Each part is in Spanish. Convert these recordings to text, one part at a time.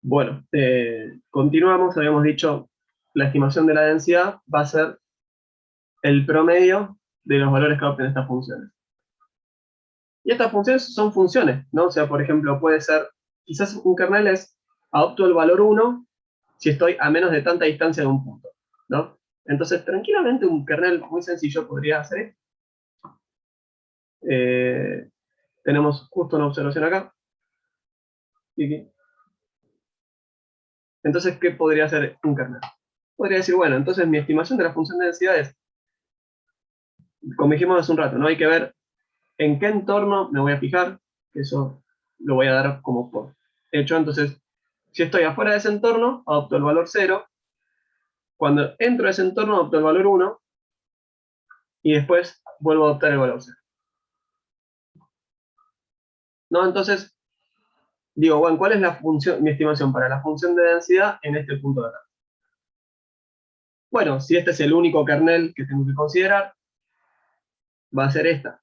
Bueno, continuamos, habíamos dicho, la estimación de la densidad va a ser el promedio de los valores que adopten estas funciones. Y estas funciones son funciones, ¿no? O sea, por ejemplo, puede ser, quizás un kernel es, adopto el valor 1 si estoy a menos de tanta distancia de un punto, ¿no? Entonces, tranquilamente un kernel muy sencillo podría hacer esto. Tenemos justo una observación acá. Entonces, ¿qué podría hacer un kernel? Podría decir, bueno, entonces mi estimación de la función de densidad es, como dijimos hace un rato, ¿no? Hay que ver en qué entorno me voy a fijar, que eso lo voy a dar como por hecho. Entonces, si estoy afuera de ese entorno, adopto el valor 0. Cuando entro a ese entorno, adopto el valor 1. Y después vuelvo a adoptar el valor 0. ¿No? Entonces, digo, bueno, ¿cuál es la función, mi estimación para la función de densidad en este punto de acá? Bueno, si este es el único kernel que tengo que considerar, va a ser esta.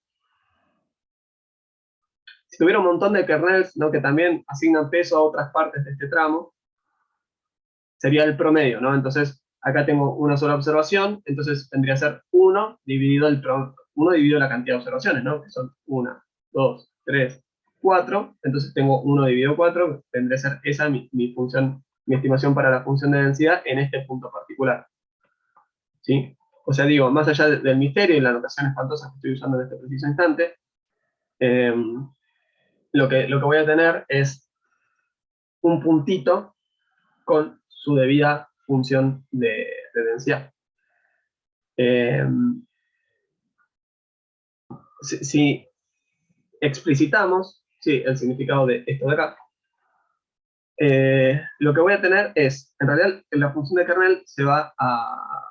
Si tuviera un montón de kernels, ¿no?, que también asignan peso a otras partes de este tramo, sería el promedio, ¿no? Entonces, acá tengo una sola observación, entonces tendría que ser 1 dividido la cantidad de observaciones, ¿no? Que son 1, 2, 3, 4. Entonces tengo 1 dividido 4, tendría que ser esa mi función, mi estimación para la función de densidad en este punto particular. ¿Sí? O sea, digo, más allá del misterio y la notación espantosa que estoy usando en este preciso instante, lo que voy a tener es un puntito con su debida función de densidad. Si explicitamos, ¿sí?, el significado de esto de acá, lo que voy a tener es, en realidad, la función de kernel se va a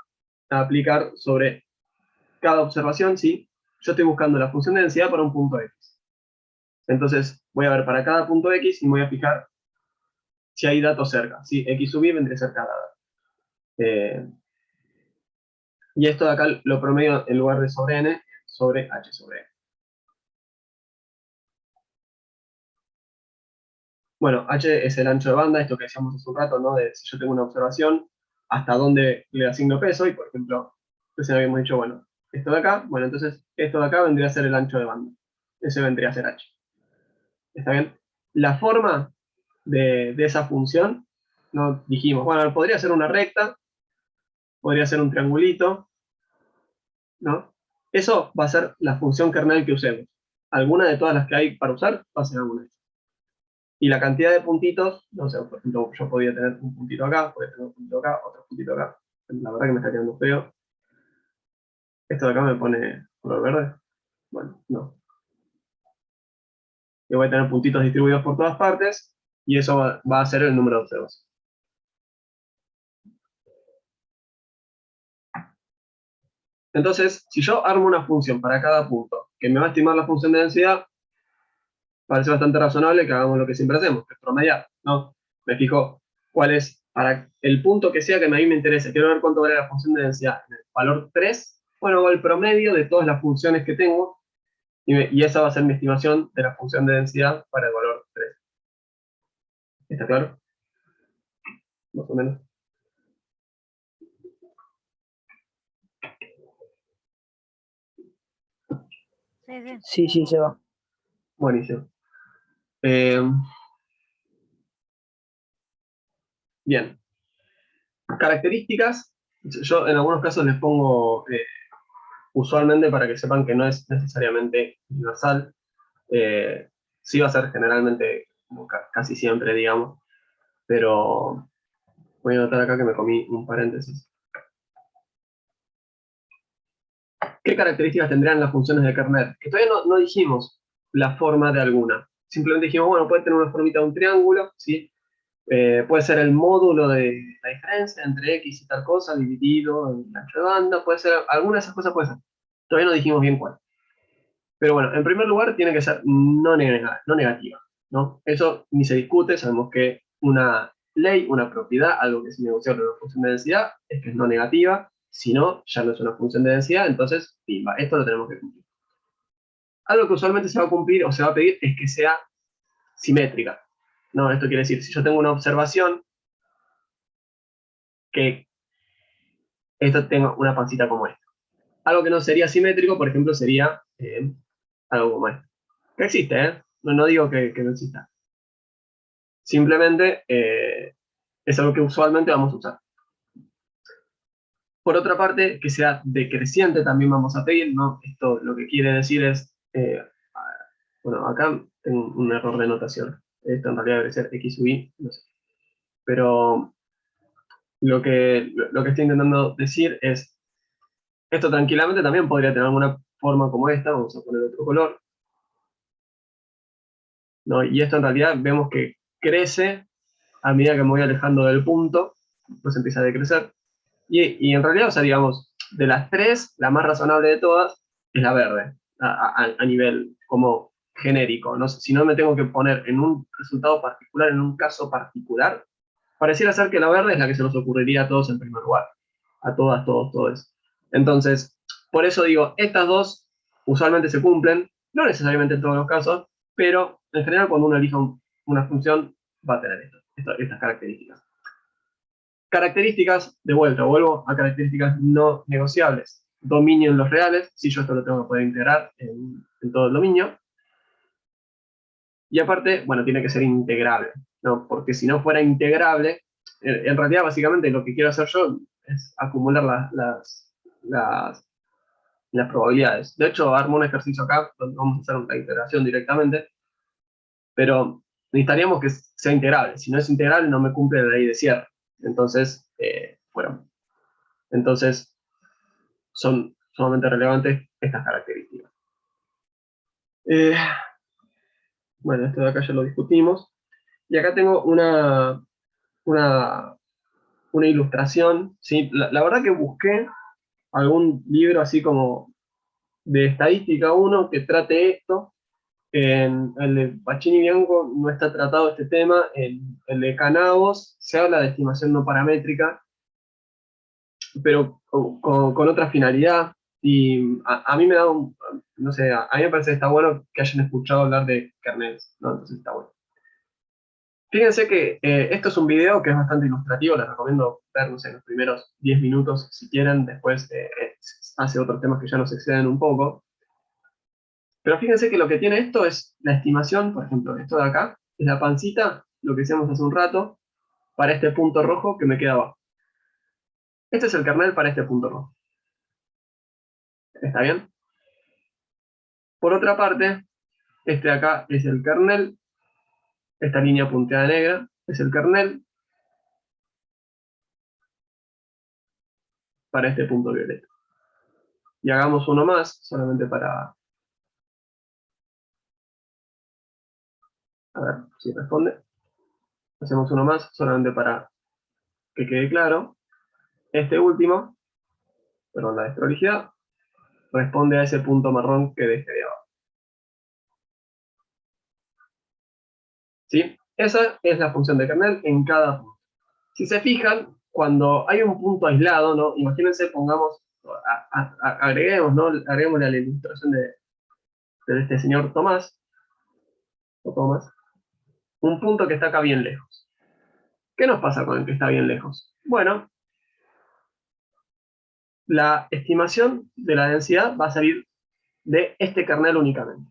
aplicar sobre cada observación, ¿sí? Yo estoy buscando la función de densidad para un punto X. Entonces, voy a ver para cada punto X y me voy a fijar si hay datos cerca, ¿sí? X sub y vendría a ser cada dato. Y esto de acá lo promedio en lugar de sobre n, sobre h sobre n. Bueno, h es el ancho de banda, esto que decíamos hace un rato, ¿no? De si yo tengo una observación, hasta dónde le asigno peso, y por ejemplo, recién habíamos dicho, bueno, esto de acá, bueno, entonces esto de acá vendría a ser el ancho de banda. Ese vendría a ser h. ¿Está bien? La forma de esa función, ¿no? Dijimos, bueno, podría ser una recta, podría ser un triangulito, ¿no? Eso va a ser la función kernel que usemos. Alguna de todas las que hay para usar va a ser alguna de esas. Y la cantidad de puntitos, no sé, por ejemplo, yo podría tener un puntito acá, podría tener un puntito acá, otro puntito acá. La verdad que me está quedando feo. Esto de acá me pone color verde. Bueno, no. Yo voy a tener puntitos distribuidos por todas partes, y eso va a ser el número de observaciones. Entonces, si yo armo una función para cada punto, que me va a estimar la función de densidad, parece bastante razonable que hagamos lo que siempre hacemos, que es promediar, ¿no? Me fijo cuál es, para el punto que sea que a mí me interese, quiero ver cuánto vale la función de densidad. En el valor 3, bueno, hago el promedio de todas las funciones que tengo, y esa va a ser mi estimación de la función de densidad para el valor 3. ¿Está claro? Más o menos. Sí, sí, se va. Buenísimo. Bien. Características, yo en algunos casos les pongo usualmente para que sepan que no es necesariamente universal. Sí va a ser generalmente, como casi siempre, digamos, pero voy a notar acá que me comí un paréntesis. ¿Qué características tendrían las funciones de kernel? Que todavía no dijimos la forma de alguna. Simplemente dijimos, bueno, puede tener una formita de un triángulo, ¿sí? Puede ser el módulo de la diferencia entre X y tal cosa, dividido en ancho de banda, puede ser, alguna de esas cosas puede ser. Todavía no dijimos bien cuál. Pero bueno, en primer lugar tiene que ser no negativa, ¿no? Eso ni se discute, sabemos que una ley, una propiedad, algo que se negocia con una función de densidad, es que es no negativa, si no, ya no es una función de densidad, entonces, pimba, esto lo tenemos que cumplir. Algo que usualmente se va a cumplir o se va a pedir es que sea simétrica. No, esto quiere decir, si yo tengo una observación, que esto tenga una pancita como esta. Algo que no sería simétrico, por ejemplo, sería algo como esto. Que existe, ¿eh? No digo que no exista. Simplemente es algo que usualmente vamos a usar. Por otra parte, que sea decreciente también vamos a pedir, ¿no? Esto lo que quiere decir es, bueno, acá tengo un error de notación. Esto en realidad debe ser X u Y, no sé. Pero lo que estoy intentando decir es, esto tranquilamente también podría tener alguna forma como esta, vamos a poner otro color, ¿no? Y esto en realidad vemos que crece a medida que me voy alejando del punto, pues empieza a decrecer. Y en realidad, o sea, digamos, de las tres, la más razonable de todas es la verde, a nivel como genérico. ¿No? Si no me tengo que poner en un resultado particular, en un caso particular, pareciera ser que la verde es la que se nos ocurriría a todos en primer lugar. A todas, todos, todos. Entonces, por eso digo, estas dos usualmente se cumplen, no necesariamente en todos los casos, pero en general cuando uno elija una función va a tener estas características. Características, de vuelta, vuelvo a características no negociables. Dominio en los reales, si yo esto lo tengo que poder integrar en todo el dominio. Y aparte, bueno, tiene que ser integrable, ¿no? Porque si no fuera integrable, en realidad básicamente lo que quiero hacer yo es acumular las probabilidades. De hecho, armo un ejercicio acá donde vamos a hacer una integración directamente, pero necesitaríamos que sea integrable. Si no es integrable, no me cumple la ley de cierre. Entonces, bueno, entonces son sumamente relevantes estas características. Bueno, esto de acá ya lo discutimos. Y acá tengo una, una ilustración, ¿sí? La verdad que busqué algún libro así como de estadística 1 que trate esto. En el de Pacini Bianco no está tratado este tema. En el de Canavos se habla de estimación no paramétrica, pero con otra finalidad. Y a mí me da no sé, a mí me parece que está bueno que hayan escuchado hablar de kernels, ¿no? Entonces está bueno. Fíjense que esto es un video que es bastante ilustrativo, les recomiendo ver, no sé, los primeros 10 minutos si quieren, después hace otros temas que ya nos exceden un poco. Pero fíjense que lo que tiene esto es la estimación, por ejemplo, esto de acá, es la pancita, lo que hicimos hace un rato, para este punto rojo que me queda abajo. Este es el kernel para este punto rojo. ¿Está bien? Por otra parte, este de acá es el kernel, esta línea punteada negra es el kernel para este punto violeta. Y hagamos uno más, solamente para... A ver si responde. Hacemos uno más, solamente para que quede claro. Este último, perdón, la desprolijidad, responde a ese punto marrón que dejé de abajo. ¿Sí? Esa es la función de kernel en cada punto. Si se fijan, cuando hay un punto aislado, ¿no? Imagínense, pongamos, agreguemos, ¿no? Agreguemos la ilustración de este señor Tomás, o Tomás, un punto que está acá bien lejos. ¿Qué nos pasa con el que está bien lejos? Bueno, la estimación de la densidad va a salir de este kernel únicamente.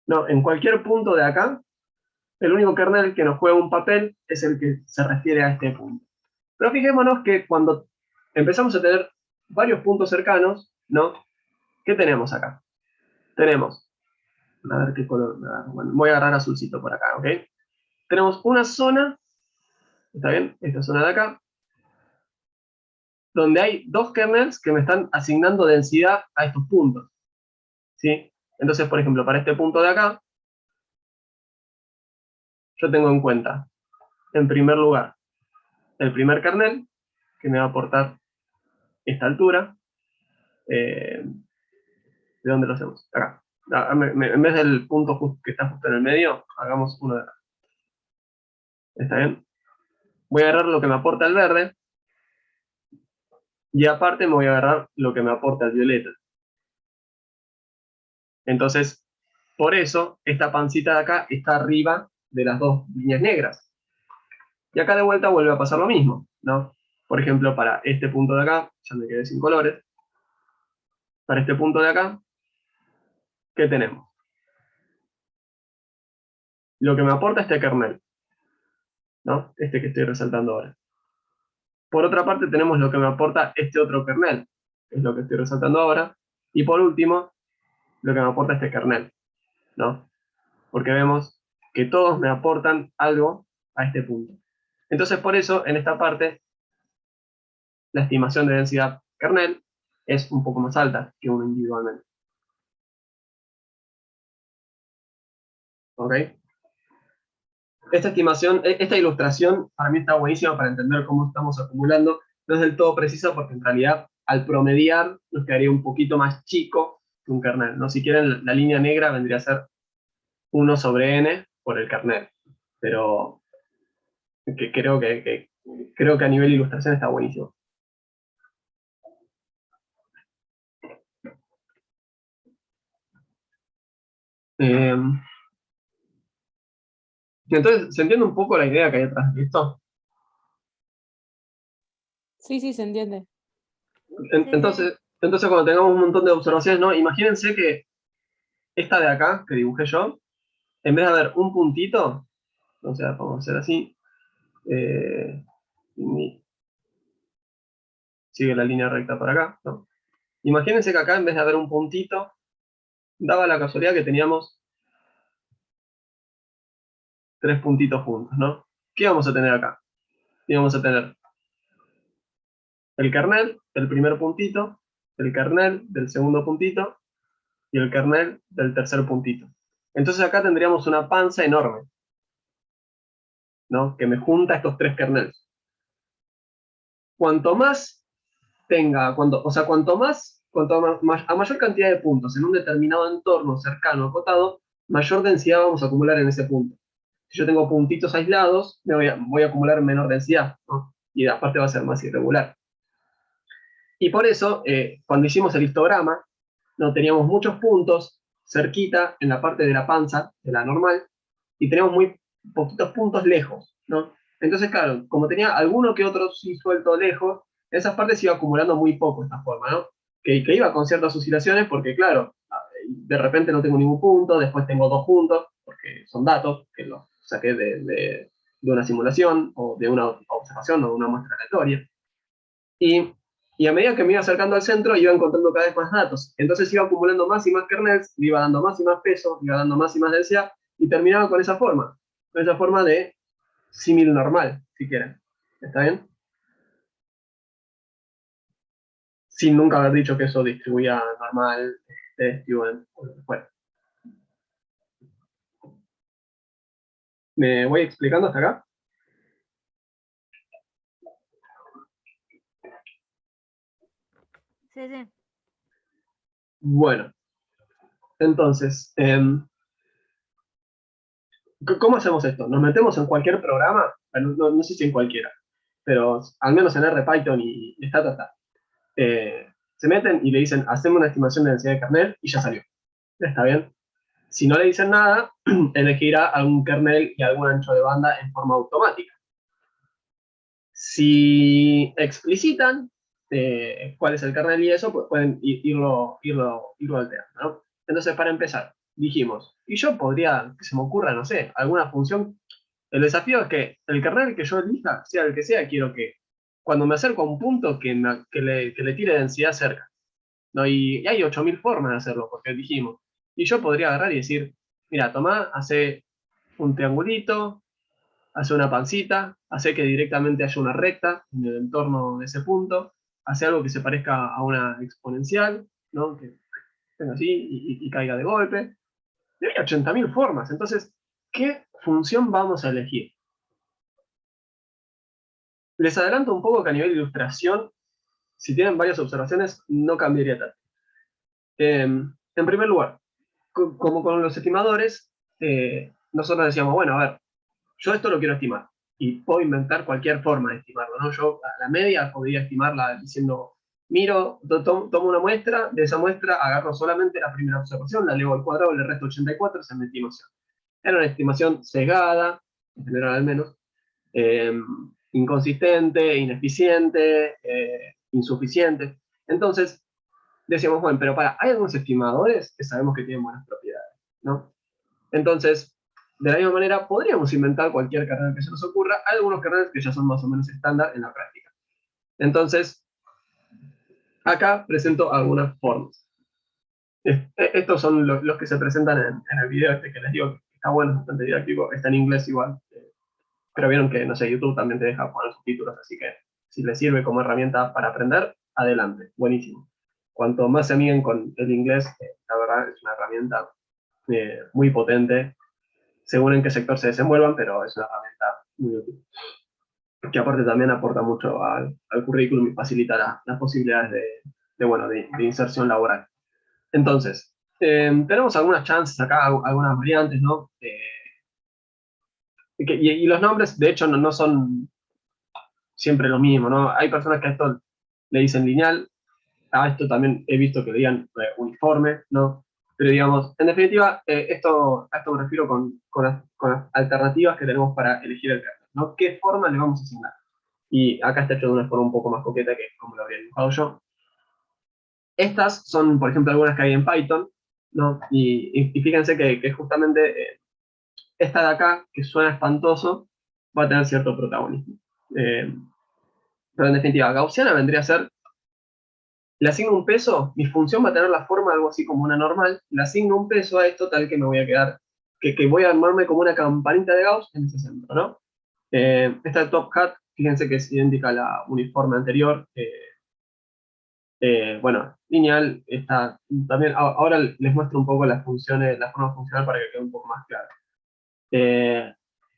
No, en cualquier punto de acá, el único kernel que nos juega un papel es el que se refiere a este punto. Pero fijémonos que cuando empezamos a tener varios puntos cercanos, ¿no? ¿Qué tenemos acá? Tenemos, a ver qué color, bueno, voy a agarrar azulcito por acá, ¿ok? Tenemos una zona, ¿está bien? Esta zona de acá, donde hay dos kernels que me están asignando densidad a estos puntos, ¿sí? Entonces, por ejemplo, para este punto de acá, yo tengo en cuenta, en primer lugar, el primer kernel, que me va a aportar esta altura. ¿De dónde lo hacemos? Acá. En vez del punto que está justo en el medio, hagamos uno de acá. ¿Está bien? Voy a agarrar lo que me aporta el verde, y aparte me voy a agarrar lo que me aporta el violeta. Entonces, por eso, esta pancita de acá está arriba de las dos líneas negras. Y acá de vuelta vuelve a pasar lo mismo, ¿no? Por ejemplo, para este punto de acá, ya me quedé sin colores, para este punto de acá, ¿qué tenemos? Lo que me aporta este kernel, ¿no? Este que estoy resaltando ahora. Por otra parte tenemos lo que me aporta este otro kernel, que es lo que estoy resaltando ahora. Y por último, lo que me aporta este kernel, ¿no? Porque vemos que todos me aportan algo a este punto. Entonces por eso, en esta parte, la estimación de densidad kernel es un poco más alta que uno individualmente. ¿Ok? Esta estimación, esta ilustración para mí está buenísima para entender cómo estamos acumulando. No es del todo precisa porque en realidad al promediar nos quedaría un poquito más chico que un kernel, ¿no? Si quieren, la línea negra vendría a ser 1 sobre n por el kernel. Pero creo que a nivel de ilustración está buenísimo. Entonces, ¿se entiende un poco la idea que hay detrás de esto? Sí, sí, se entiende. Entonces, cuando tengamos un montón de observaciones, ¿no? Imagínense que esta de acá, que dibujé yo, en vez de haber un puntito, o sea, vamos a hacer así, y sigue la línea recta para acá, ¿no? Imagínense que acá, en vez de haber un puntito, daba la casualidad que teníamos 3 puntitos juntos, ¿no? ¿Qué vamos a tener acá? Y vamos a tener el kernel, el primer puntito, el kernel del segundo puntito, y el kernel del tercer puntito. Entonces acá tendríamos una panza enorme, ¿no? Que me junta estos 3 kernels. Cuanto más tenga, a mayor cantidad de puntos en un determinado entorno cercano, acotado, mayor densidad vamos a acumular en ese punto. Si yo tengo puntitos aislados, voy a acumular menor densidad, ¿no? Y aparte va a ser más irregular. Y por eso, cuando hicimos el histograma, no teníamos muchos puntos cerquita en la parte de la panza, de la normal, y teníamos muy poquitos puntos lejos, ¿no? Entonces, claro, como tenía alguno que otro sí suelto lejos, esas partes iba acumulando muy poco esta forma, ¿no? Que iba con ciertas oscilaciones porque, claro, de repente no tengo ningún punto, después tengo 2 puntos, porque son datos que los saqué de una simulación, o de una observación, o de una muestra aleatoria. Y a medida que me iba acercando al centro, iba encontrando cada vez más datos. Entonces iba acumulando más y más kernels, le iba dando más y más peso, le iba dando más y más densidad, y terminaba con esa forma de símil normal, si quieren. ¿Está bien? Sin nunca haber dicho que eso distribuía normal, distribuyen, bueno. ¿Me voy explicando hasta acá? Sí, sí. Bueno, entonces, ¿cómo hacemos esto? ¿Nos metemos en cualquier programa? Bueno, no sé si en cualquiera, pero al menos en R, Python y está. Se meten y le dicen, hacemos una estimación de densidad de kernel y ya salió. ¿Está bien? Si no le dicen nada, elegirá algún kernel y algún ancho de banda en forma automática. Si explicitan cuál es el kernel y eso, pues pueden irlo alterando, ¿no? Entonces, para empezar, dijimos, y yo podría, que se me ocurra, no sé, alguna función. El desafío es que el kernel que yo elija, sea el que sea, quiero que cuando me acerco a un punto que le tire densidad cerca, ¿no? Y hay 8000 formas de hacerlo, porque dijimos. Y yo podría agarrar y decir, mira, tomá, hace un triangulito, hace una pancita, hace que directamente haya una recta en el entorno de ese punto, hace algo que se parezca a una exponencial, ¿no? Que tenga así y caiga de golpe. Y hay 80.000 formas. Entonces, ¿qué función vamos a elegir? Les adelanto un poco que a nivel de ilustración, si tienen varias observaciones, no cambiaría tanto. En primer lugar, como con los estimadores, nosotros decíamos, bueno, a ver, yo esto lo quiero estimar y puedo inventar cualquier forma de estimarlo, ¿no? Yo a la media podría estimarla diciendo, tomo una muestra, de esa muestra agarro solamente la primera observación, la elevo al cuadrado, le resto 84, esa es mi estimación. era una estimación sesgada, en general al menos, inconsistente, ineficiente, insuficiente. Entonces, decíamos, bueno, pero hay algunos estimadores que sabemos que tienen buenas propiedades, ¿no? Entonces, de la misma manera, podríamos inventar cualquier kernel que se nos ocurra. Hay algunos kernels que ya son más o menos estándar en la práctica. Entonces, acá presento algunas formas. Estos son los que se presentan en el video este que les digo, que está bueno, es bastante didáctico, está en inglés igual. Pero vieron que, no sé, YouTube también te deja poner subtítulos, así que si les sirve como herramienta para aprender, adelante, buenísimo. Cuanto más se amiguen con el inglés, la verdad es una herramienta muy potente, según en qué sector se desenvuelvan, pero es una herramienta muy útil. Que aparte también aporta mucho al currículum y facilita las posibilidades de inserción laboral. Entonces, tenemos algunas chances acá, algunas variantes, ¿no? Y los nombres, de hecho, no son siempre lo mismo, ¿no? Hay personas que a esto le dicen lineal, a esto también he visto que le digan uniforme, ¿no? Pero digamos, en definitiva, a esto me refiero con las alternativas que tenemos para elegir el kernel, ¿no? ¿Qué forma le vamos a asignar? Y acá está hecho de una forma un poco más coqueta que como lo habría dibujado yo. Estas son, por ejemplo, algunas que hay en Python, ¿no? Y fíjense que justamente esta de acá, que suena espantoso, va a tener cierto protagonismo. Pero en definitiva, gaussiana vendría a ser, le asigno un peso, mi función va a tener la forma de algo así como una normal, le asigno un peso a esto tal que me voy a quedar, que voy a armarme como una campanita de Gauss en ese centro, ¿no? Esta de top hat, fíjense que es idéntica a la uniforme anterior, bueno, lineal está también, ahora les muestro un poco las funciones, la forma funcional para que quede un poco más claro.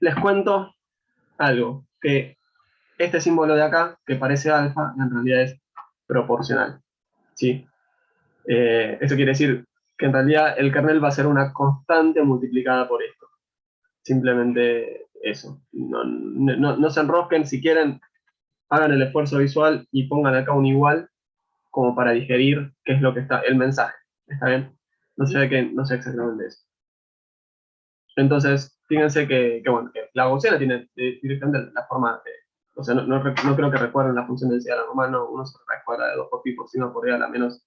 Les cuento algo, que este símbolo de acá, que parece alfa, en realidad es proporcional, ¿sí? Eso quiere decir que en realidad el kernel va a ser una constante multiplicada por esto. Simplemente eso. No se enrosquen, si quieren, hagan el esfuerzo visual y pongan acá un igual como para digerir qué es lo que está, el mensaje. ¿Está bien? No sé exactamente eso. Entonces, fíjense bueno, que la gaussiana tiene directamente la forma de, o sea, no creo que recuerden la función de densidad normal, no, uno se recuerda de 2 por pi por sigma por a la menos,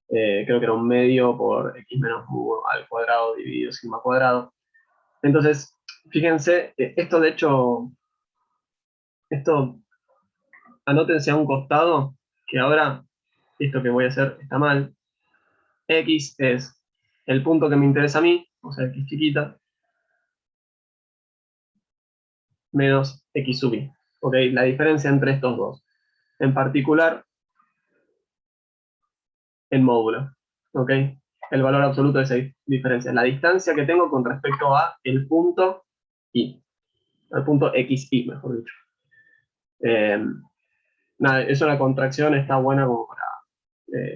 creo que era un medio por x menos mu al cuadrado dividido sigma cuadrado. Entonces, fíjense, esto de hecho, esto anótense a un costado, que ahora esto que voy a hacer está mal. X es el punto que me interesa a mí, o sea, x chiquita, menos x sub i. ¿Ok? La diferencia entre estos dos. En particular, el módulo. ¿Ok? El valor absoluto de esa diferencia. La distancia que tengo con respecto a el punto i. Al punto xi, mejor dicho. Nada, es una contracción, está buena como para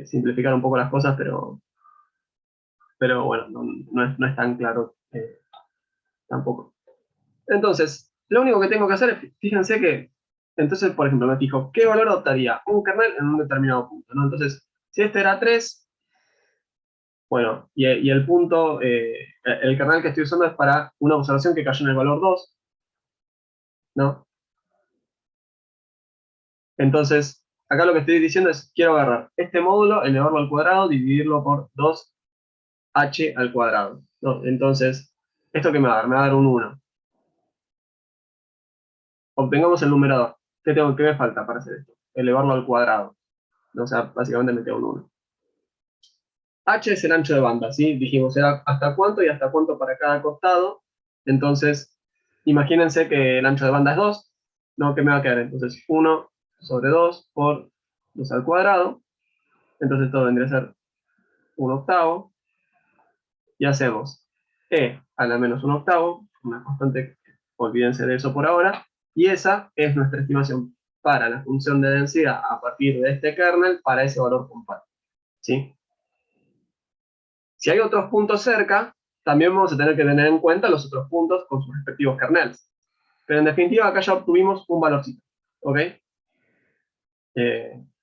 simplificar un poco las cosas, pero bueno, no es tan claro tampoco. Entonces, lo único que tengo que hacer es, fíjense que, entonces, por ejemplo, me fijo, ¿qué valor adoptaría un kernel en un determinado punto? ¿No? Entonces, si este era 3, bueno, y el punto, el kernel que estoy usando es para una observación que cayó en el valor 2, ¿no? Entonces, acá lo que estoy diciendo es, quiero agarrar este módulo, elevarlo al cuadrado, dividirlo por 2h al cuadrado, ¿no? Entonces, ¿esto qué me va a dar? Me va a dar un 1. Obtengamos el numerador. ¿Qué me falta para hacer esto? Elevarlo al cuadrado. O sea, básicamente me queda un 1. H es el ancho de banda, ¿sí? Dijimos, era hasta cuánto y hasta cuánto para cada costado. Entonces, imagínense que el ancho de banda es 2. ¿No? ¿Qué me va a quedar? Entonces, 1 sobre 2 por 2 al cuadrado. Entonces, todo vendría a ser 1/8. Y hacemos E a la menos 1/8, una constante, olvídense de eso por ahora. Y esa es nuestra estimación para la función de densidad a partir de este kernel para ese valor compacto, ¿sí? Si hay otros puntos cerca, también vamos a tener que tener en cuenta los otros puntos con sus respectivos kernels. Pero en definitiva, acá ya obtuvimos un valorcito. ¿Ok?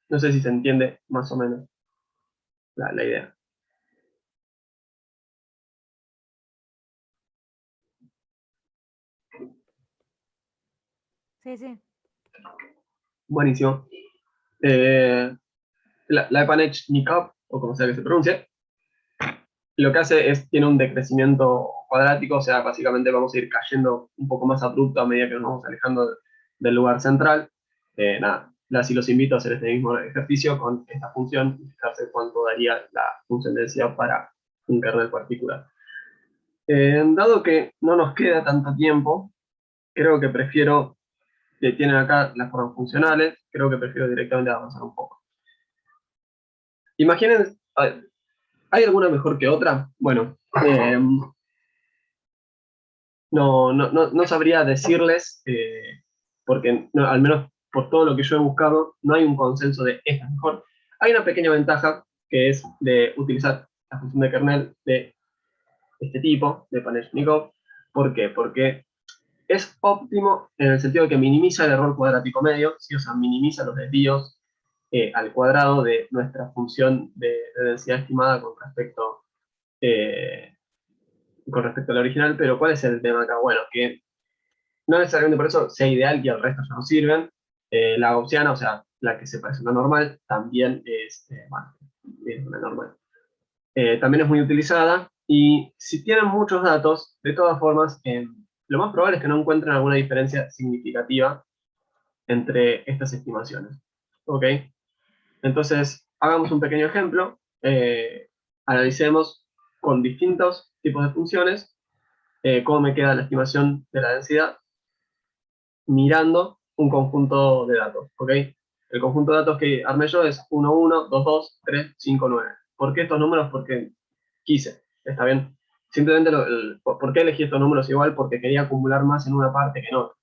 No sé si se entiende más o menos la idea. Sí, sí. Buenísimo. La Epanechnikov, o como sea que se pronuncie, lo que hace es, tiene un decrecimiento cuadrático, o sea, básicamente vamos a ir cayendo un poco más abrupto a medida que nos vamos alejando del lugar central. Nada, así los invito a hacer este mismo ejercicio con esta función y fijarse cuánto daría la función de densidad para un kernel particular. Dado que no nos queda tanto tiempo, creo que prefiero, que tienen acá las formas funcionales, creo que prefiero directamente avanzar un poco. Imaginen, ¿hay alguna mejor que otra? Bueno, no sabría decirles, porque al menos por todo lo que yo he buscado, no hay un consenso de esta es mejor. Hay una pequeña ventaja que es de utilizar la función de kernel de este tipo, de Panechnikov. ¿Por qué? Porque es óptimo en el sentido de que minimiza el error cuadrático medio, ¿sí? O sea, minimiza los desvíos al cuadrado de nuestra función de densidad estimada con respecto a la original, pero ¿cuál es el tema acá? Bueno, que no necesariamente por eso sea ideal y el resto ya no sirven. La gaussiana, o sea, la que se parece a una normal, también bueno, es una normal. También es muy utilizada y si tienen muchos datos, de todas formas, lo más probable es que no encuentren alguna diferencia significativa entre estas estimaciones. ¿Ok? Entonces, hagamos un pequeño ejemplo. Analicemos con distintos tipos de funciones cómo me queda la estimación de la densidad mirando un conjunto de datos, ¿ok? El conjunto de datos que armé yo es 1, 1, 2, 2, 3, 5, 9. ¿Por qué estos números? Porque quise, ¿está bien? Simplemente, ¿por qué elegí estos números igual? Porque quería acumular más en una parte que en otra.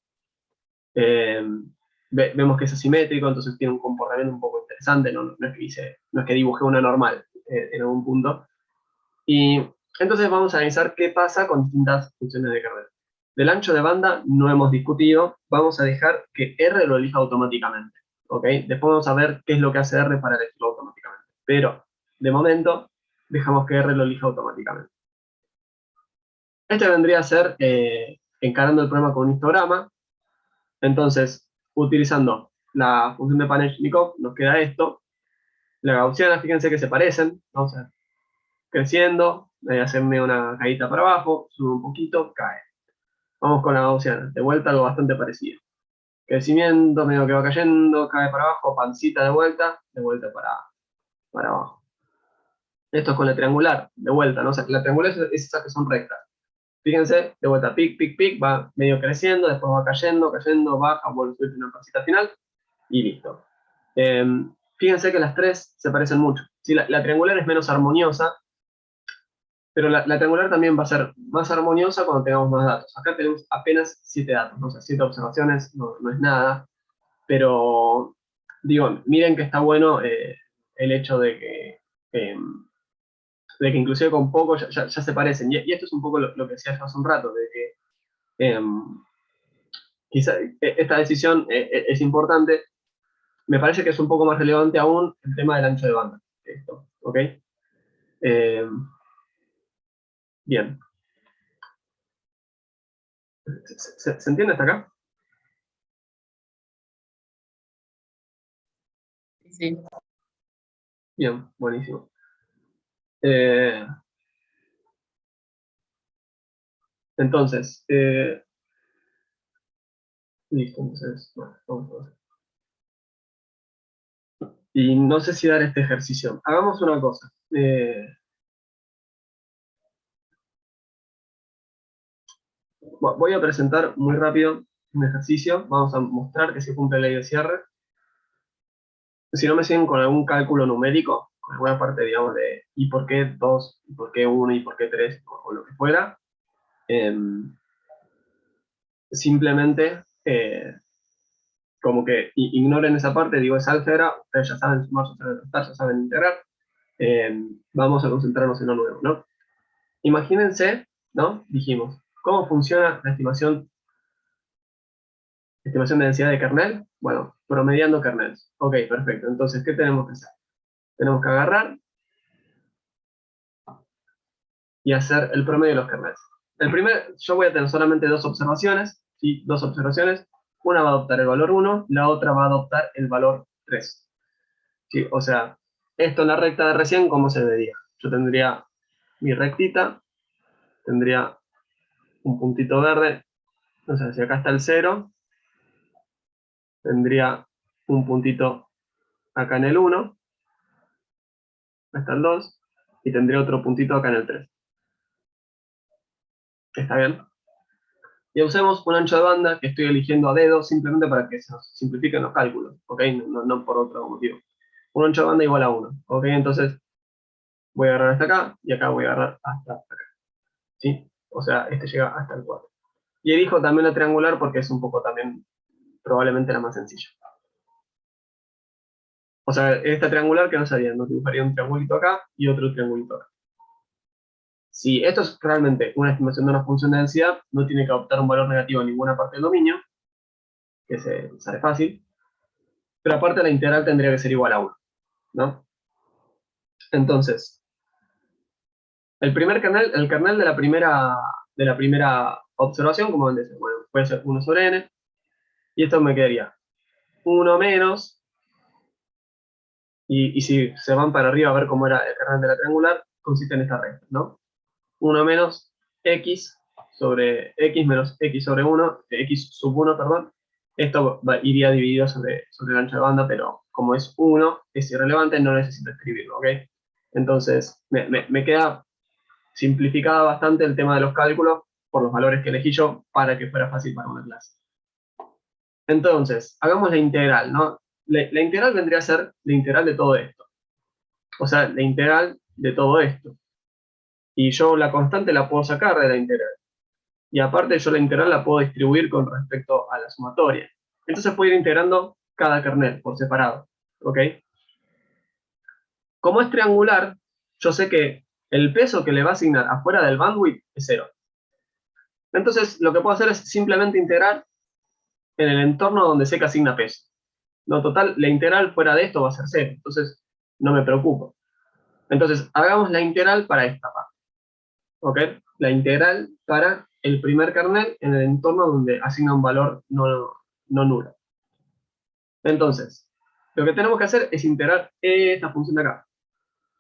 Vemos que es asimétrico, entonces tiene un comportamiento un poco interesante, no es que dibujé una normal en algún punto. Y entonces vamos a analizar qué pasa con distintas funciones de kernel. Del ancho de banda no hemos discutido, vamos a dejar que R lo elija automáticamente. ¿Ok? Después vamos a ver qué es lo que hace R para elegirlo automáticamente. Pero, de momento, dejamos que R lo elija automáticamente. Este vendría a ser encarando el problema con un histograma. Entonces, utilizando la función de Panechnikov, nos queda esto. La gaussiana, fíjense que se parecen. Vamos a ver. Creciendo, hacerme una caída para abajo, sube un poquito, cae. Vamos con la gaussiana, de vuelta algo bastante parecido. Crecimiento, medio que va cayendo, cae para abajo, pancita de vuelta para abajo. Esto es con la triangular, de vuelta, ¿no? O sea, la triangular es esas que son rectas. Fíjense, de vuelta, pic, pic, pic, va medio creciendo, después va cayendo, cayendo, baja, vuelve a subir una pancita final, y listo. Fíjense que las tres se parecen mucho. ¿Sí? La triangular es menos armoniosa, pero la triangular también va a ser más armoniosa cuando tengamos más datos. Acá tenemos apenas 7 datos, ¿no? O sea, 7 observaciones no es nada, pero digo, miren que está bueno el hecho de que inclusive con poco ya se parecen. Y esto es un poco lo que decía yo hace un rato, de que quizá esta decisión es importante. Me parece que es un poco más relevante aún el tema del ancho de banda. Esto, ¿ok? Bien. ¿Se entiende hasta acá? Sí. Bien, buenísimo. Entonces, listo, entonces, bueno, vamos a ver. Y no sé si dar este ejercicio. Hagamos una cosa. Voy a presentar muy rápido un ejercicio. Vamos a mostrar que se cumple la ley de cierre. Si no me siguen con algún cálculo numérico, con alguna parte, digamos, de y por qué 2, y por qué 1, y por qué 3, o lo que fuera, simplemente como que ignoren esa parte, digo, es álgebra, ustedes ya saben sumar, ya saben restar, ya saben integrar. Vamos a concentrarnos en lo nuevo, ¿no? Imagínense, ¿no? Dijimos, ¿cómo funciona la estimación de densidad de kernel? Bueno, promediando kernels. Ok, perfecto. Entonces, ¿qué tenemos que hacer? Tenemos que agarrar y hacer el promedio de los kernels. Yo voy a tener solamente dos observaciones, ¿sí? Dos observaciones. una va a adoptar el valor 1, la otra va a adoptar el valor 3. ¿Sí? O sea, esto en la recta de recién, ¿cómo se vería? Yo tendría mi rectita, tendría un puntito verde, o sea, si acá está el 0, tendría un puntito acá en el 1, acá está el 2, y tendría otro puntito acá en el 3. ¿Está bien? Y usemos un ancho de banda que estoy eligiendo a dedo simplemente para que se nos simplifiquen los cálculos, ¿ok? No por otro motivo. Un ancho de banda igual a 1, ¿ok? Entonces voy a agarrar hasta acá y acá voy a agarrar hasta acá, ¿sí? O sea, este llega hasta el 4. Y elijo también la triangular porque es un poco también probablemente la más sencilla. O sea, esta triangular, ¿qué nos haría? Nos dibujaría un triangulito acá y otro triangulito acá. Si esto es realmente una estimación de una función de densidad, no tiene que adoptar un valor negativo en ninguna parte del dominio, que se sale fácil, pero aparte la integral tendría que ser igual a 1, ¿no? Entonces, el kernel de la primera observación, como ven, bueno, puede ser 1 sobre n, y esto me quedaría 1 menos, y si se van para arriba a ver cómo era el kernel de la triangular, consiste en esta recta, ¿no? 1 menos x sobre x menos x sobre 1, x sub 1, perdón. Esto iría dividido sobre el ancho de banda, pero como es 1, es irrelevante, no necesito escribirlo, ¿ok? Entonces, me queda simplificado bastante el tema de los cálculos por los valores que elegí yo para que fuera fácil para una clase. Entonces, hagamos la integral, ¿no? La integral vendría a ser la integral de todo esto. O sea, la integral de todo esto. Y yo la constante la puedo sacar de la integral. Y aparte yo la integral la puedo distribuir con respecto a la sumatoria. Entonces puedo ir integrando cada kernel por separado. ¿Ok? Como es triangular, yo sé que el peso que le va a asignar afuera del bandwidth es 0. Entonces lo que puedo hacer es simplemente integrar en el entorno donde sé que asigna peso. No, total, la integral fuera de esto va a ser 0. Entonces no me preocupo. Entonces hagamos la integral para esta parte. ¿Ok? La integral para el primer kernel en el entorno donde asigna un valor no nulo. Entonces, lo que tenemos que hacer es integrar esta función de acá.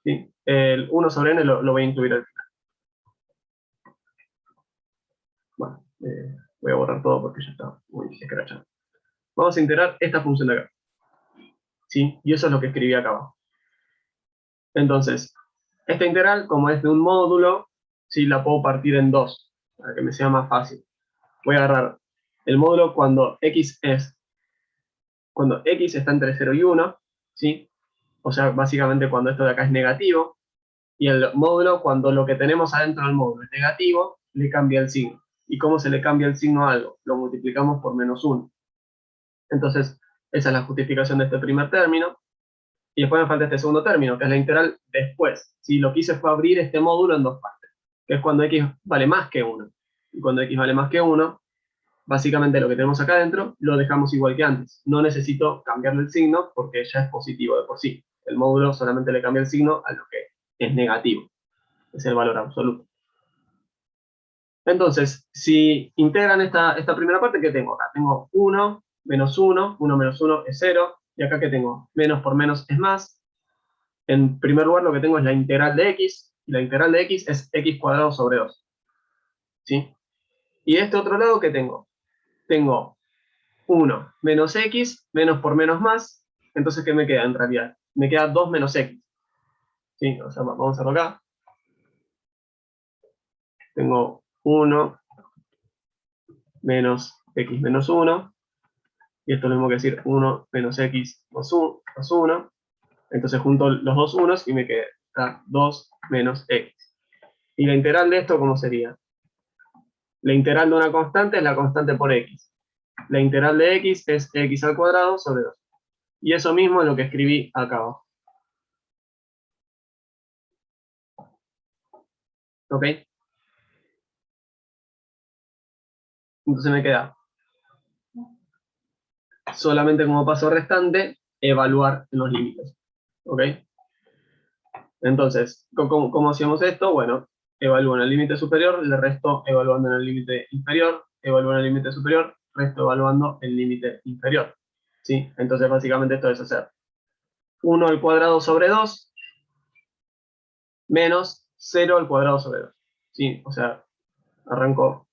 ¿Sí? El 1 sobre n lo voy a incluir al final. Bueno, voy a borrar todo porque ya está muy escrachado. Vamos a integrar esta función de acá. ¿Sí? Y eso es lo que escribí acá abajo. Entonces, esta integral, como es de un módulo, ¿sí? La puedo partir en dos, para que me sea más fácil. Voy a agarrar el módulo cuando x está entre 0 y 1, ¿sí? O sea, básicamente cuando esto de acá es negativo, y el módulo cuando lo que tenemos adentro del módulo es negativo, le cambia el signo. ¿Y cómo se le cambia el signo a algo? Lo multiplicamos por menos 1. Entonces, esa es la justificación de este primer término. Y después me falta este segundo término, que es la integral después. Si lo que hice fue abrir este módulo en dos partes, que es cuando x vale más que 1. Y cuando x vale más que 1, básicamente lo que tenemos acá adentro lo dejamos igual que antes. No necesito cambiarle el signo porque ya es positivo de por sí. El módulo solamente le cambia el signo a lo que es negativo. Es el valor absoluto. Entonces, si integran esta primera parte, ¿qué tengo acá? Tengo 1 menos 1, 1 menos 1 es 0, y acá ¿qué tengo? Menos por menos es más. En primer lugar lo que tengo es la integral de x, y la integral de x es x cuadrado sobre 2. ¿Sí? Y de este otro lado, ¿qué tengo? Tengo 1 menos x, menos por menos más, entonces ¿qué me queda en realidad? Me queda 2 menos x. ¿Sí? O sea, vamos a hacerlo acá. Tengo 1 menos x menos 1, y esto es lo mismo que decir 1 menos x más 1, entonces junto los dos unos y me queda 2 menos x. ¿Y la integral de esto cómo sería? La integral de una constante es la constante por x. La integral de x es x al cuadrado sobre 2. Y eso mismo es lo que escribí acá abajo. ¿Ok? Entonces me queda solamente como paso restante evaluar los límites. ¿Ok? Entonces, ¿cómo hacíamos esto? Bueno, evalúo en el límite superior, le resto evaluando en el límite inferior, evalúo en el límite superior, resto evaluando el límite inferior. ¿Sí? Entonces básicamente esto es hacer 1 al cuadrado sobre 2 menos 0 al cuadrado sobre 2. ¿Sí? O sea, arranco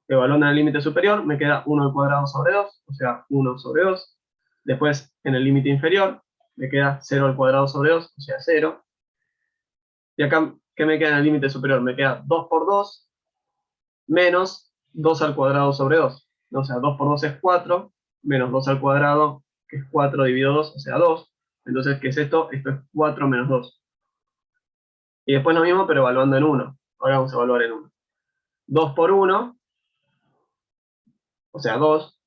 evaluando en el límite superior, me queda 1 al cuadrado sobre 2, o sea, 1 sobre 2. Después, en el límite inferior, me queda 0 al cuadrado sobre 2, o sea, 0. Y acá, ¿qué me queda en el límite superior? Me queda 2 por 2 menos 2 al cuadrado sobre 2. O sea, 2 por 2 es 4, menos 2 al cuadrado, que es 4 dividido 2, o sea, 2. Entonces, ¿qué es esto? Esto es 4 menos 2. Y después lo mismo, pero evaluando en 1. Ahora vamos a evaluar en 1. 2 por 1, o sea, 2,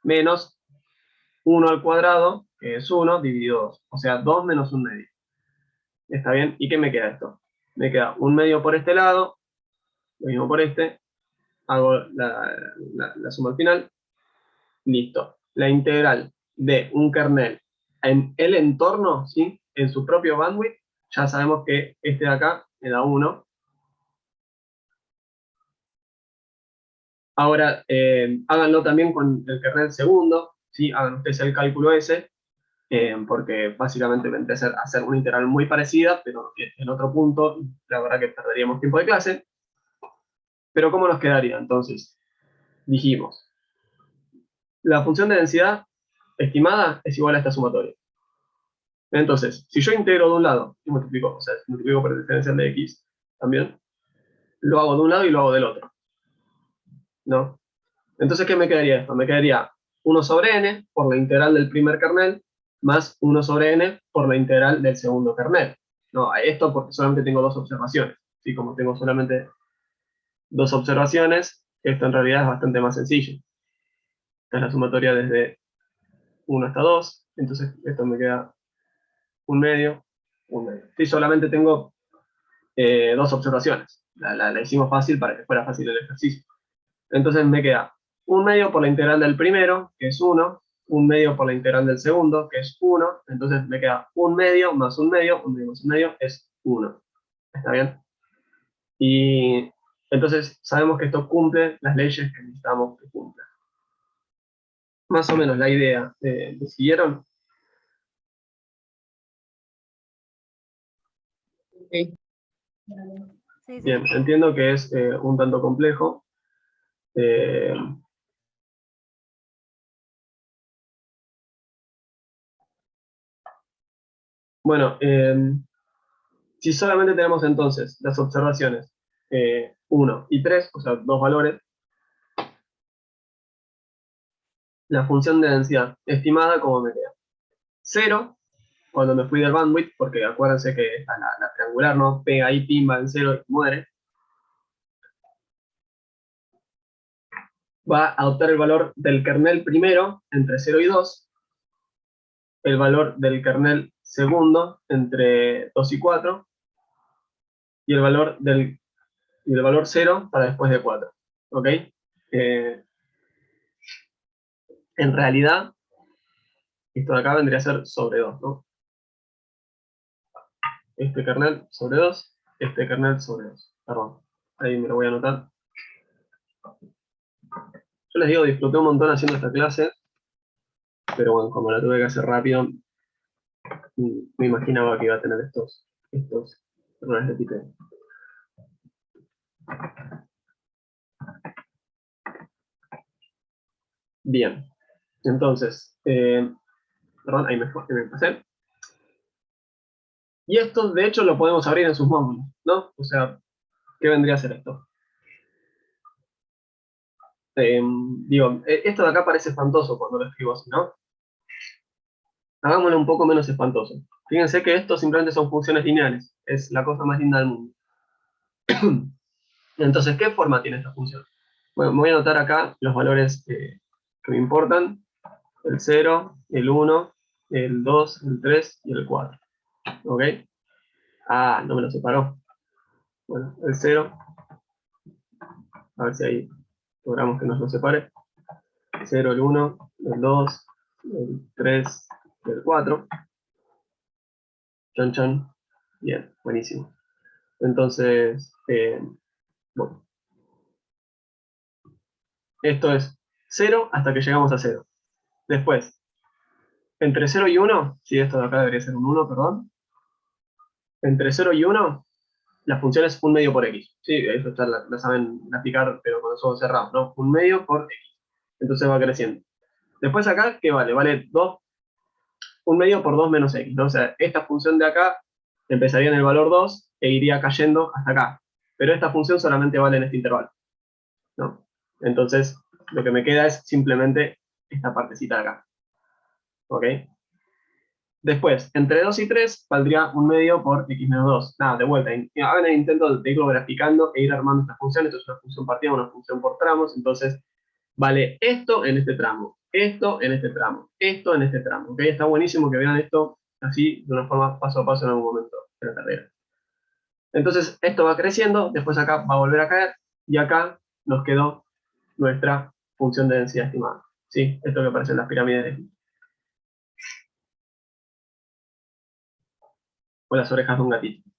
menos 1 al cuadrado, que es 1, dividido 2. O sea, 2 menos 1 medio. ¿Está bien? ¿Y qué me queda esto? Me queda 1 medio por este lado, lo mismo por este. Hago la suma al final. Listo. La integral de un kernel en el entorno, ¿sí? En su propio bandwidth, ya sabemos que este de acá me da 1. Ahora, háganlo también con el kernel segundo, ¿sí? Hagan ustedes el cálculo ese, porque básicamente vendría a ser hacer una integral muy parecida, pero en otro punto, la verdad que perderíamos tiempo de clase. Pero ¿cómo nos quedaría? Entonces, dijimos, la función de densidad estimada es igual a esta sumatoria. Entonces, si yo integro de un lado y multiplico, o sea, multiplico por el diferencial de x también, lo hago de un lado y lo hago del otro, ¿no? Entonces, ¿qué me quedaría esto? Me quedaría 1 sobre n por la integral del primer kernel más 1 sobre n por la integral del segundo kernel. No, esto porque solamente tengo dos observaciones. ¿Sí? Como tengo solamente dos observaciones, esto en realidad es bastante más sencillo. Esta es la sumatoria desde 1 hasta 2, entonces esto me queda un medio, un medio. Sí, solamente tengo dos observaciones. La hicimos fácil para que fuera fácil el ejercicio. Entonces me queda un medio por la integral del primero, que es 1, un medio por la integral del segundo, que es 1, entonces me queda un medio más un medio más un medio es 1. ¿Está bien? Y entonces sabemos que esto cumple las leyes que necesitamos que cumpla. Más o menos la idea. ¿Me siguieron? Sí. Bien, entiendo que es un tanto complejo. Eh, bueno, si solamente tenemos entonces las observaciones 1 y 3, o sea, dos valores, la función de densidad estimada, ¿cómo me queda? 0, cuando me fui del bandwidth, porque acuérdense que está la triangular, ¿no? Pega ahí, pimba en 0 y muere. Va a adoptar el valor del kernel primero entre 0 y 2, el valor del kernel segundo entre 2 y 4, y el valor 0 para después de 4. ¿Ok? En realidad, esto de acá vendría a ser sobre 2, ¿no? Este kernel sobre 2, este kernel sobre 2. Perdón, ahí me lo voy a anotar. Yo les digo, disfruté un montón haciendo esta clase, pero bueno, como la tuve que hacer rápido, me imaginaba que iba a tener estos errores de tipeo. Bien, entonces, perdón, ahí me pasé. Y esto, de hecho, lo podemos abrir en sus módulos, ¿no? O sea, ¿qué vendría a ser esto? Esto de acá parece espantoso cuando lo escribo así, ¿no? Hagámoslo un poco menos espantoso. Fíjense que esto simplemente son funciones lineales. Es la cosa más linda del mundo. Entonces, ¿qué forma tiene esta función? Bueno, me voy a anotar acá los valores que me importan. El 0, el 1, el 2, el 3 y el 4. ¿Ok? Ah, no me lo separó. Bueno, el 0. A ver si ahí logramos que nos lo separe. 0, el 1, el 2, el 3 y el 4. Chan, chan. Bien, buenísimo. Entonces, bueno, esto es 0 hasta que llegamos a 0. Después, entre 0 y 1, si esto de acá debería ser un 1, perdón. Entre 0 y 1, la función es 1 medio por x. Sí, eso ya la saben graficar, pero con los ojos cerrados, ¿no? 1 medio por x. Entonces va creciendo. Después acá, ¿qué vale? Vale 2, 1 medio por 2 menos x, ¿no? O sea, esta función de acá empezaría en el valor 2 e iría cayendo hasta acá. Pero esta función solamente vale en este intervalo, ¿no? Entonces, lo que me queda es simplemente esta partecita de acá. ¿Ok? Después, entre 2 y 3 valdría 1 medio por x menos 2. Nada, de vuelta. Hagan el intento de irlo graficando e ir armando esta función. Esto es una función partida, una función por tramos. Entonces, vale esto en este tramo, esto en este tramo, esto en este tramo. ¿Ok? Está buenísimo que vean esto así, de una forma paso a paso en algún momento de la carrera. Entonces, esto va creciendo, después acá va a volver a caer, y acá nos quedó nuestra función de densidad estimada. ¿Sí? Esto que aparece en las pirámides de Gauss. O las orejas de un gatito.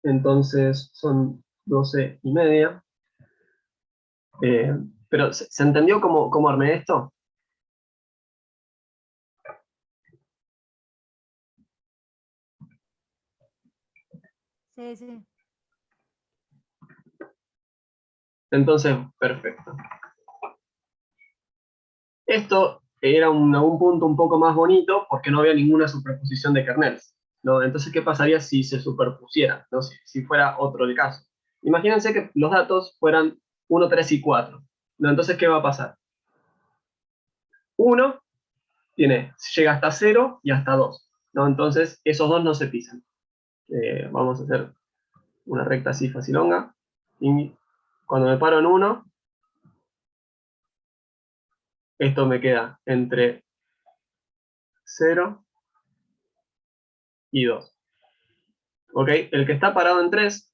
Entonces son 12:30. Pero ¿se entendió cómo armé esto? Sí, sí. Entonces, perfecto. Esto era algún punto un poco más bonito porque no había ninguna superposición de kernels, ¿no? Entonces, ¿qué pasaría si se superpusiera, ¿no? Si fuera otro el caso. Imagínense que los datos fueran 1, 3 y 4. ¿No? Entonces, ¿qué va a pasar? 1 llega hasta 0 y hasta 2. ¿No? Entonces, esos dos no se pisan. Vamos a hacer una recta así facilonga. Y cuando me paro en 1, esto me queda entre 0 y 2. ¿Ok? El que está parado en 3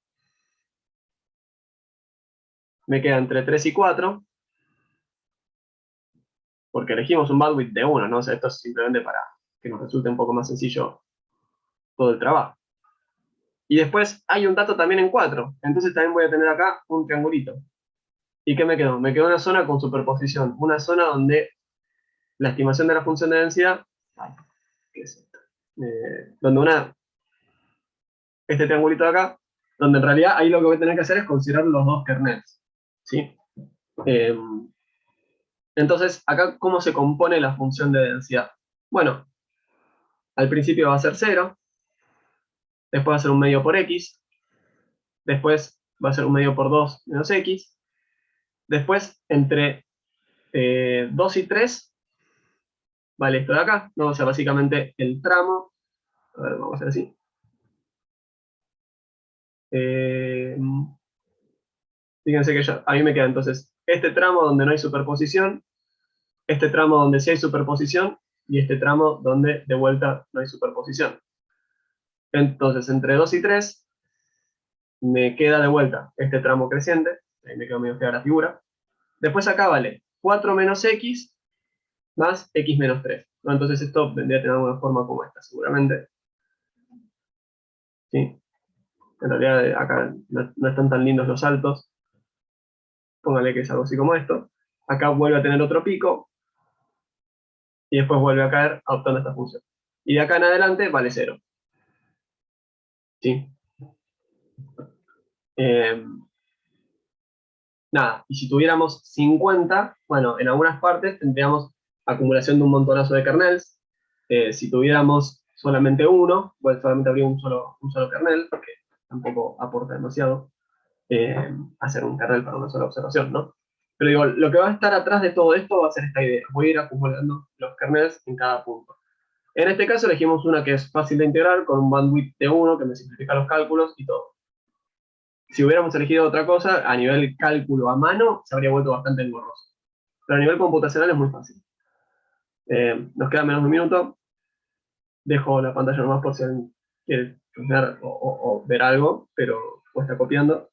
me queda entre 3 y 4, porque elegimos un bandwidth de 1, ¿no? O sea, esto es simplemente para que nos resulte un poco más sencillo todo el trabajo. Y después hay un dato también en 4, entonces también voy a tener acá un triangulito. ¿Y qué me quedó? Me quedó una zona con superposición, una zona donde la estimación de la función de densidad, ¿qué es esto? Donde este triangulito de acá, donde en realidad ahí lo que voy a tener que hacer es considerar los dos kernels, ¿sí? Entonces, acá, ¿cómo se compone la función de densidad? Bueno, al principio va a ser 0, después va a ser 1 medio por x, después va a ser 1 medio por 2 menos x, después entre 2 y 3 vale esto de acá, ¿no? O sea, básicamente el tramo, a ver, vamos a hacer así. Fíjense que a mí me queda entonces este tramo donde no hay superposición, este tramo donde sí hay superposición, y este tramo donde de vuelta no hay superposición. Entonces, entre 2 y 3 me queda de vuelta este tramo creciente, ahí me quedó medio fea la figura. Después acá vale 4 menos x más x menos 3. ¿No? Entonces esto vendría a tener alguna forma como esta, seguramente. ¿Sí? En realidad acá no están tan lindos los saltos. Póngale que es algo así como esto. Acá vuelve a tener otro pico, y después vuelve a caer adoptando esta función. Y de acá en adelante vale 0. ¿Sí? Nada, y si tuviéramos 50, bueno, en algunas partes tendríamos acumulación de un montonazo de kernels. Si tuviéramos solamente uno, pues solamente habría un solo kernel, porque tampoco aporta demasiado hacer un kernel para una sola observación, ¿no? Pero digo, lo que va a estar atrás de todo esto va a ser esta idea. Voy a ir acumulando los kernels en cada punto. En este caso elegimos una que es fácil de integrar, con un bandwidth de 1, que me simplifica los cálculos y todo. Si hubiéramos elegido otra cosa, a nivel cálculo a mano, se habría vuelto bastante engorroso. Pero a nivel computacional es muy fácil. Nos queda menos de un minuto. Dejo la pantalla nomás por si alguien quiere chusmear o ver algo, pero o está copiando.